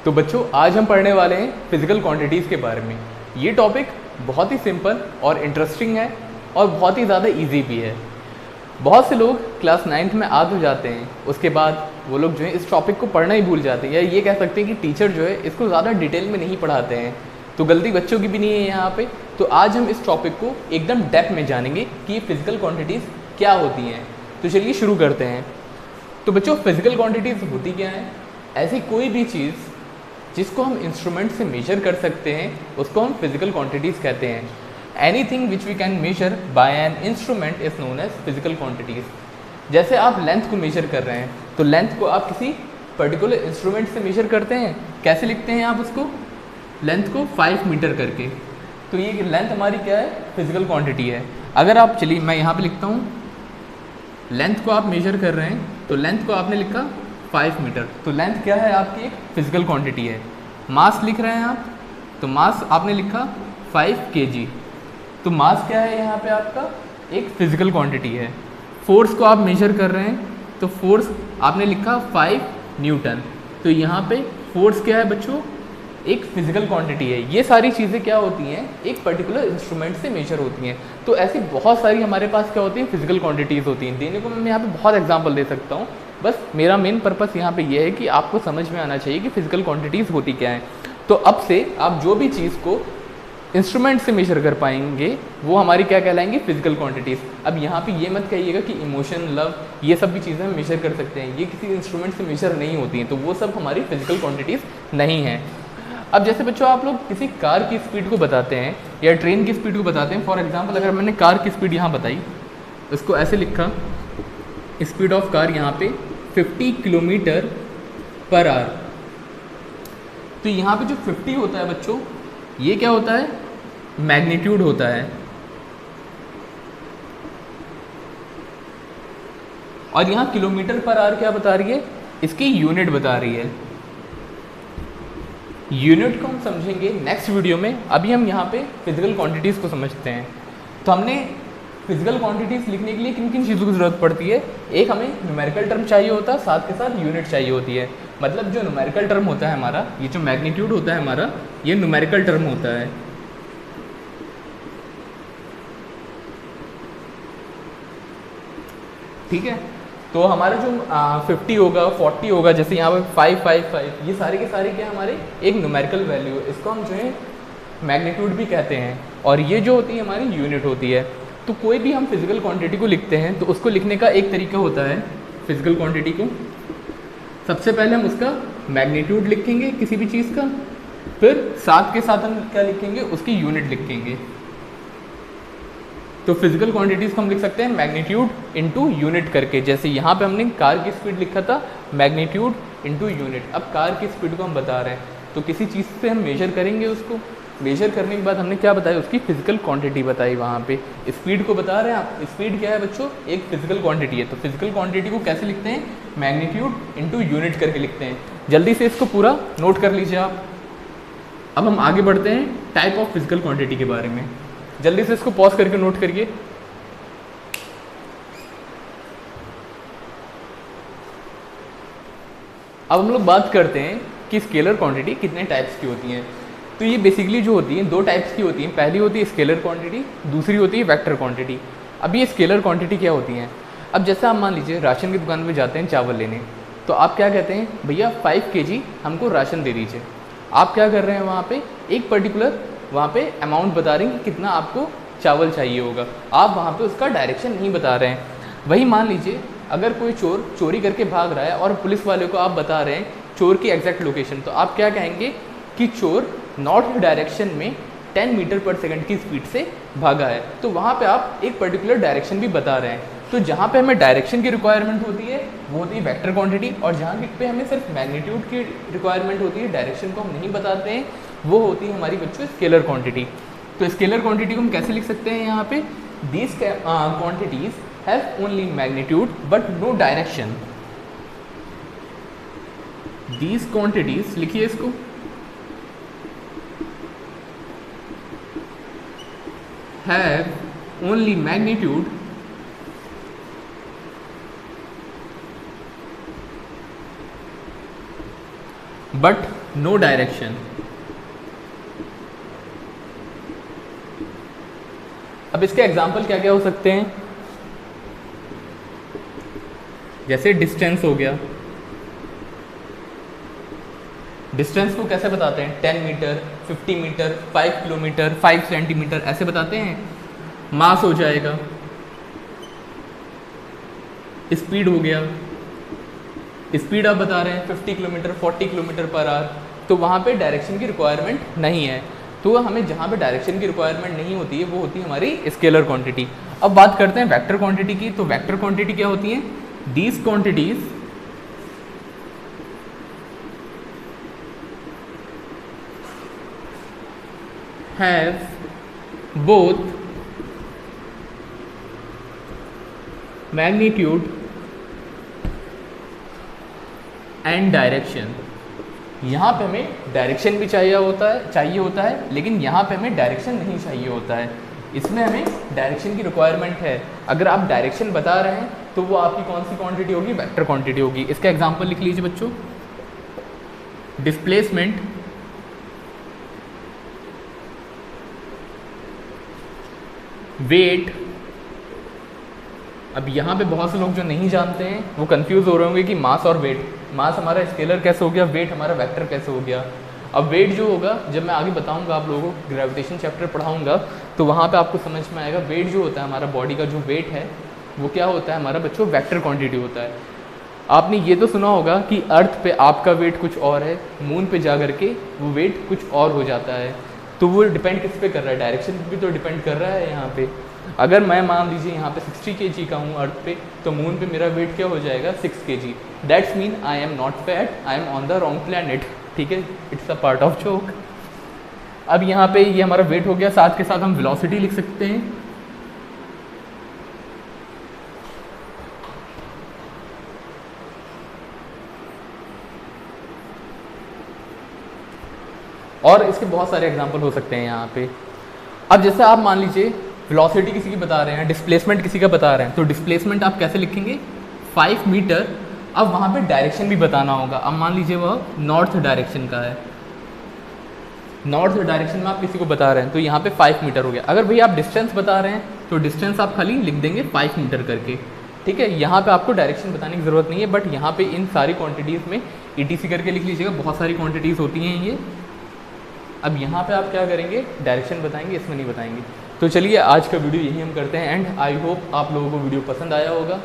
तो बच्चों आज हम पढ़ने वाले हैं फिजिकल क्वांटिटीज़ के बारे में। ये टॉपिक बहुत ही सिंपल और इंटरेस्टिंग है और बहुत ही ज़्यादा इजी भी है। बहुत से लोग क्लास 9th में आ तो जाते हैं, उसके बाद वो लोग जो है इस टॉपिक को पढ़ना ही भूल जाते हैं, या ये कह सकते हैं कि टीचर जो है इसको ज़्यादा डिटेल में नहीं पढ़ाते हैं। तो गलती बच्चों की भी नहीं है यहाँ पे। तो आज हम इस टॉपिक को एकदम डेप्थ में जानेंगे कि ये फिजिकल क्वांटिटीज़ क्या होती हैं। तो चलिए शुरू करते हैं। तो बच्चों फिजिकल क्वांटिटीज़ होती क्या हैं? ऐसी कोई भी चीज़ जिसको हम इंस्ट्रूमेंट से मेजर कर सकते हैं उसको हम फिजिकल क्वांटिटीज़ कहते हैं। Anything which we can measure by an instrument is known as physical quantities. जैसे आप लेंथ को मेजर कर रहे हैं तो लेंथ को आप किसी पर्टिकुलर इंस्ट्रूमेंट से मेजर करते हैं। कैसे लिखते हैं आप उसको? लेंथ को 5 मीटर करके। तो ये लेंथ हमारी क्या है? फिजिकल क्वांटिटी है। अगर आप चलिए मैं यहाँ पे लिखता हूँ, लेंथ को आप मेजर कर रहे हैं तो लेंथ को आपने लिखा 5 मीटर, तो लेंथ क्या है आपकी? एक फिजिकल क्वांटिटी है। मास लिख रहे हैं आप तो मास आपने लिखा 5 kg, तो मास क्या है यहाँ पे आपका? एक फिजिकल क्वांटिटी है। फोर्स को आप मेजर कर रहे हैं तो फोर्स आपने लिखा 5 न्यूटन, तो यहाँ पे फोर्स क्या है बच्चों? एक फिजिकल क्वांटिटी है। ये सारी चीज़ें क्या होती हैं? एक पर्टिकुलर इंस्ट्रूमेंट से मेजर होती हैं। तो ऐसी बहुत सारी हमारे पास क्या होती हैं? फिजिकल क्वांटिटीज़ होती हैं। देने को मैं यहाँ पे बहुत एग्जांपल दे सकता हूँ, बस मेरा मेन पर्पस यहाँ पे ये है कि आपको समझ में आना चाहिए कि फिजिकल क्वांटिटीज़ होती क्या हैं। तो अब से आप जो भी चीज़ को इंस्ट्रूमेंट से मेजर कर पाएंगे वो हमारी क्या कहलाएंगी? Physical quantities. अब यहाँ पे ये मत कहिएगा कि इमोशन, लव, ये सब भी चीज़ें हम मेजर कर सकते हैं, ये किसी इंस्ट्रूमेंट से मेजर नहीं होती हैं, तो वो सब हमारी फिजिकल क्वांटिटीज़ नहीं हैं। अब जैसे बच्चों आप लोग किसी कार की स्पीड को बताते हैं या ट्रेन की स्पीड को बताते हैं। फॉर एग्जांपल अगर मैंने कार की स्पीड यहाँ बताई, उसको ऐसे लिखा, स्पीड ऑफ कार यहाँ पे 50 किलोमीटर पर आवर, तो यहाँ पे जो 50 होता है बच्चों, ये क्या होता है? मैग्नीट्यूड होता है। और यहाँ किलोमीटर पर आवर क्या बता रही है? इसकी यूनिट बता रही है। यूनिट को हम समझेंगे नेक्स्ट वीडियो में। अभी हम यहाँ पे फिजिकल क्वांटिटीज़ को समझते हैं। तो हमने फिजिकल क्वांटिटीज़ लिखने के लिए किन किन चीज़ों की ज़रूरत पड़ती है? एक, हमें न्यूमेरिकल टर्म चाहिए होता है, साथ के साथ यूनिट चाहिए होती है। मतलब जो न्यूमेरिकल टर्म होता है हमारा, ये जो मैग्नीट्यूड होता है हमारा, ये न्यूमेरिकल टर्म होता है। ठीक है, तो हमारा जो 50 होगा, 40 होगा, जैसे यहाँ पे 555, ये सारे के सारे क्या हमारे एक न्यूमेरिकल वैल्यू है। इसको हम जो है मैग्नीट्यूड भी कहते हैं, और ये जो होती है हमारी यूनिट होती है। तो कोई भी हम फिजिकल क्वांटिटी को लिखते हैं तो उसको लिखने का एक तरीका होता है। फिजिकल क्वांटिटी को सबसे पहले हम उसका मैग्नीट्यूड लिखेंगे किसी भी चीज़ का, फिर साथ के साथ हम क्या लिखेंगे? उसकी यूनिट लिखेंगे। तो फिजिकल क्वांटिटीज़ को हम लिख सकते हैं मैग्नीट्यूड इनटू यूनिट करके। जैसे यहाँ पे हमने कार की स्पीड लिखा था, मैग्नीट्यूड इनटू यूनिट। अब कार की स्पीड को हम बता रहे हैं तो किसी चीज़ से हम मेजर करेंगे, उसको मेजर करने के बाद हमने क्या बताया? उसकी फिजिकल क्वांटिटी बताई। वहाँ पे स्पीड को बता रहे हैं आप, स्पीड क्या है बच्चों? एक फिजिकल क्वांटिटी है। तो फिजिकल क्वांटिटी को कैसे लिखते हैं? मैग्नीट्यूड इनटू यूनिट करके लिखते हैं। जल्दी से इसको पूरा नोट कर लीजिए आप। अब हम आगे बढ़ते हैं टाइप ऑफ फिजिकल क्वांटिटी के बारे में। जल्दी से इसको पॉज करके नोट करिए। अब हम लोग बात करते हैं कि स्केलर क्वांटिटी कितने टाइप्स की होती हैं। तो ये बेसिकली जो होती हैं 2 टाइप्स की होती हैं। पहली होती है स्केलर क्वांटिटी, दूसरी होती है वेक्टर क्वांटिटी। अब ये स्केलर क्वांटिटी क्या होती हैं? अब जैसे आप मान लीजिए राशन की दुकान में जाते हैं चावल लेने, तो आप क्या कहते हैं? भैया 5 kg हमको राशन दे दीजिए। आप क्या कर रहे हैं? वहाँ पे एक पर्टिकुलर वहाँ पे अमाउंट बता रहे हैं कि कितना आपको चावल चाहिए होगा। आप वहाँ पे उसका डायरेक्शन नहीं बता रहे हैं। वही मान लीजिए अगर कोई चोर चोरी करके भाग रहा है और पुलिस वाले को आप बता रहे हैं चोर की एग्जैक्ट लोकेशन, तो आप क्या कहेंगे कि चोर नॉर्थ डायरेक्शन में 10 मीटर पर सेकंड की स्पीड से भागा है। तो वहाँ पे आप एक पर्टिकुलर डायरेक्शन भी बता रहे हैं। तो जहाँ पे हमें डायरेक्शन की रिक्वायरमेंट होती है वो होती है वेक्टर क्वांटिटी, और जहाँ पे हमें सिर्फ मैग्नीट्यूड की रिक्वायरमेंट होती है, डायरेक्शन को हम नहीं बताते हैं, वो होती है हमारी बच्चों स्केलर क्वांटिटी। तो स्केलर क्वांटिटी को हम कैसे लिख सकते हैं? यहाँ पे these quantities have only magnitude but no direction. These quantities लिखिए इसको, have only magnitude but no direction. अब इसके एग्जाम्पल क्या क्या हो सकते हैं, जैसे डिस्टेंस हो गया। डिस्टेंस को कैसे बताते हैं, 10 मीटर, 50 मीटर, 5 किलोमीटर, 5 सेंटीमीटर ऐसे बताते हैं। मास हो जाएगा, स्पीड हो गया, स्पीड आप बता रहे हैं 50 किलोमीटर 40 किलोमीटर पर आवर, तो वहाँ पे डायरेक्शन की रिक्वायरमेंट नहीं है। तो हमें जहाँ पे डायरेक्शन की रिक्वायरमेंट नहीं होती है वो होती है हमारी स्केलर क्वांटिटी। अब बात करते हैं वेक्टर क्वांटिटी की। तो वेक्टर क्वांटिटी क्या होती है, these quantities have both magnitude and direction. यहाँ पे हमें डायरेक्शन भी चाहिए होता है, लेकिन यहाँ पे हमें डायरेक्शन नहीं चाहिए होता है। इसमें हमें डायरेक्शन की रिक्वायरमेंट है। अगर आप डायरेक्शन बता रहे हैं तो वो आपकी कौन सी क्वांटिटी होगी, वेक्टर क्वांटिटी होगी। इसका एग्जांपल लिख लीजिए बच्चों, डिस्प्लेसमेंट वेट। अब यहाँ पे बहुत से लोग जो नहीं जानते हैं वो कंफ्यूज हो रहे होंगे कि मास और वेट, मास हमारा स्केलर कैसे हो गया, वेट हमारा वेक्टर कैसे हो गया। अब वेट जो होगा, जब मैं आगे बताऊंगा आप लोगों को, ग्रेविटेशन चैप्टर पढ़ाऊंगा, तो वहाँ पे आपको समझ में आएगा वेट जो होता है हमारा बॉडी का जो वेट है वो क्या होता है हमारा बच्चों, वेक्टर क्वांटिटी होता है। आपने ये तो सुना होगा कि अर्थ पे आपका वेट कुछ और है, मून पे जा करके वो वेट कुछ और हो जाता है। तो वो डिपेंड किस पे कर रहा है, डायरेक्शन पे भी तो डिपेंड कर रहा है। यहाँ पे अगर मैं मान लीजिए यहाँ पे 60 kg का हूँ अर्थ पे, तो मून पे मेरा वेट क्या हो जाएगा, 6 kg। That's mean I am not fat, I am on the wrong planet. ठीक है, it's a part of joke. अब यहाँ पे ये हमारा वेट हो गया, साथ के साथ हम वेलोसिटी लिख सकते हैं। और इसके बहुत सारे एग्जाम्पल हो सकते हैं यहाँ पे। अब जैसे आप मान लीजिए वेलोसिटी किसी की बता रहे हैं, डिस्प्लेसमेंट किसी का बता रहे हैं, तो डिस्प्लेसमेंट आप कैसे लिखेंगे, 5 मीटर। अब वहाँ पे डायरेक्शन भी बताना होगा। अब मान लीजिए वह नॉर्थ डायरेक्शन का है, नॉर्थ डायरेक्शन में आप किसी को बता रहे हैं, तो यहाँ पे 5 मीटर हो गया। अगर भैया आप डिस्टेंस बता रहे हैं तो डिस्टेंस आप खाली लिख देंगे 5 मीटर करके। ठीक है, यहाँ पे आपको डायरेक्शन बताने की ज़रूरत नहीं है, बट यहाँ पे इन सारी क्वांटिटीज़ में ETC करके लिख लीजिएगा, बहुत सारी क्वांटिटीज़ होती हैं ये। अब यहाँ पे आप क्या करेंगे, डायरेक्शन बताएंगे, इसमें नहीं बताएंगे। तो चलिए आज का वीडियो यही हम करते हैं एंड आई होप आप लोगों को वीडियो पसंद आया होगा।